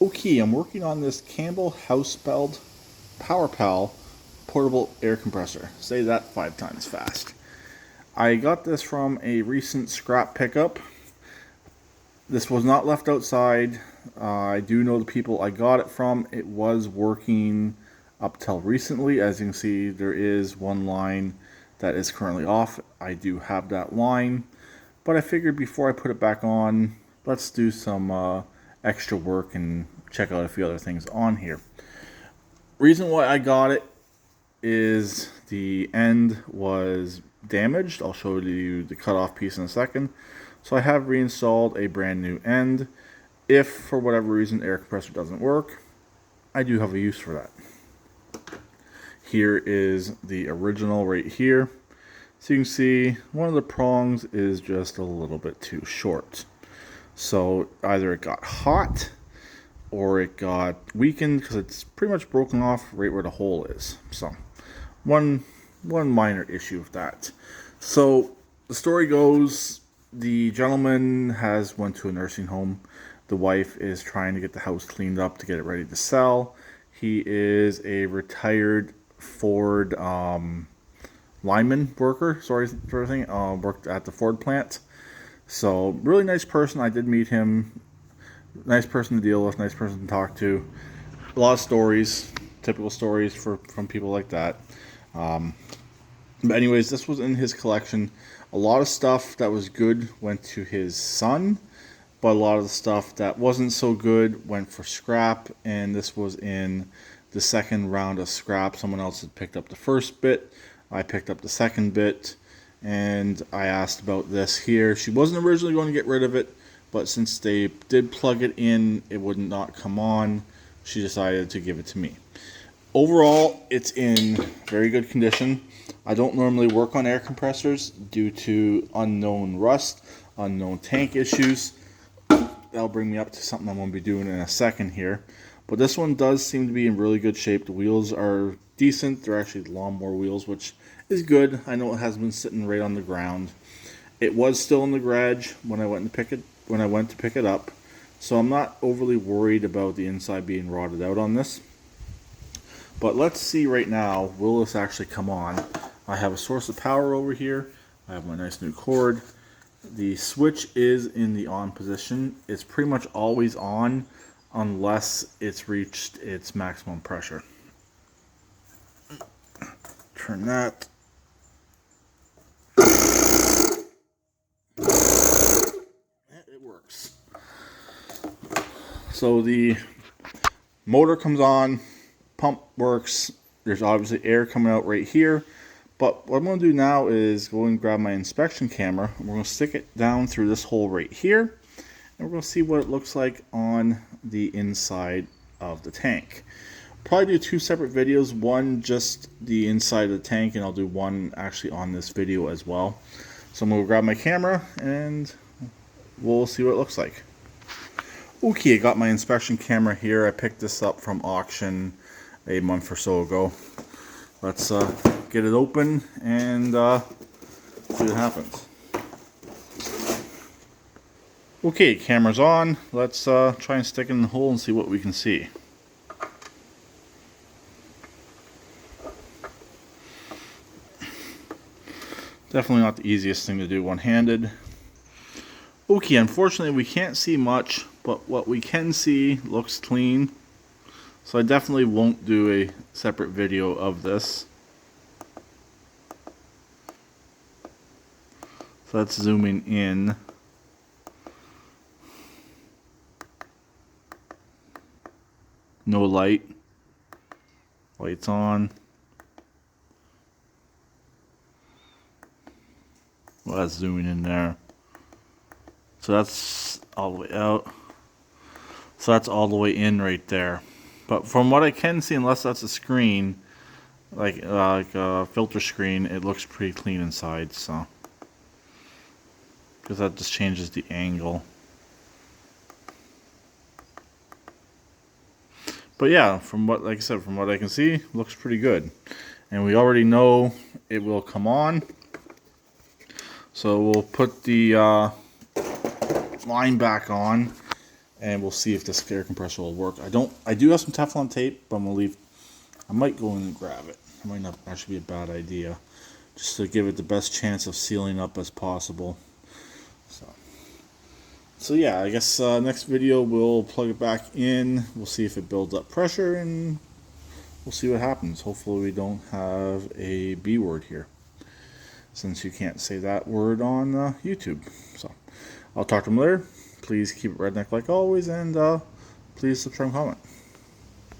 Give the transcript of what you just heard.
Okay, I'm working on this Campbell Hausfeld Power Pal portable air compressor. Say that 5 times fast. I got this from a recent scrap pickup. This was not left outside. I do know the people I got it from. It was working up till recently. As you can see, there is one line that is currently off. I do have that line, but I figured before I put it back on, let's do some extra work and check out a few other things on here. Reason why I got it is the end was damaged. I'll show you the cutoff piece in a second. So I have reinstalled a brand new end. If for whatever reason the air compressor doesn't work, I do have a use for that. Here is the original right here. So you can see one of the prongs is just a little bit too short. So either it got hot or it got weakened because it's pretty much broken off right where the hole is. So one minor issue with that. So the story goes, the gentleman has went to a nursing home. The wife is trying to get the house cleaned up to get it ready to sell. He is a retired Ford lineman worker, sort of thing. Worked at the Ford plant. So really nice person. I did meet him. Nice person to deal with. Nice person to talk to. A lot of stories, typical stories from people like that. But anyways, this was in his collection. A lot of stuff that was good went to his son, but a lot of the stuff that wasn't so good went for scrap, and this was in the second round of scrap. Someone else had picked up the first bit. I picked up the second bit, and I asked about this here. She wasn't originally going to get rid of it, but since they did plug it in, it would not come on. She decided to give it to me. Overall, it's in very good condition. I don't normally work on air compressors due to unknown rust, unknown tank issues. That'll bring me up to something I'm going to be doing in a second here. But this one does seem to be in really good shape. The wheels are decent. They're actually lawnmower wheels, which is good. I know it has been sitting right on the ground. It was still in the garage when I went to pick it up. So I'm not overly worried about the inside being rotted out on this. But let's see right now, will this actually come on? I have a source of power over here. I have my nice new cord. The switch is in the on position. It's pretty much always on unless it's reached its maximum pressure. Turn that. It works. So the motor comes on, pump works. There's obviously air coming out right here. But what I'm going to do now is go and grab my inspection camera. We're going to stick it down through this hole right here. And we're going to see what it looks like on the inside of the tank. Probably do 2 separate videos. One just the inside of the tank, and I'll do one actually on this video as well. So I'm going to grab my camera and we'll see what it looks like. Okay, I got my inspection camera here. I picked this up from auction a month or so ago. Let's get it open and see what happens. Okay, camera's on. Let's try and stick it in the hole and see what we can see. Definitely not the easiest thing to do one-handed. Okay, unfortunately we can't see much, but what we can see looks clean. So I definitely won't do a separate video of this. So that's zooming in. No light. Lights on. Well, that's zooming in there. So that's all the way out. So that's all the way in right there. But from what I can see, unless that's a screen, like a filter screen, it looks pretty clean inside. So, because that just changes the angle. But yeah, from what, like I said, from what I can see, looks pretty good. And we already know it will come on. So we'll put the line back on. and we'll see if this air compressor will work. I do have some Teflon tape, but I'm gonna leave. I might go in and grab it. It might not actually be a bad idea, just to give it the best chance of sealing up as possible. So yeah, I guess next video we'll plug it back in. We'll see if it builds up pressure, and we'll see what happens. Hopefully we don't have a B word here, since you can't say that word on YouTube. So I'll talk to them later. Please keep it redneck like always, and please subscribe and comment.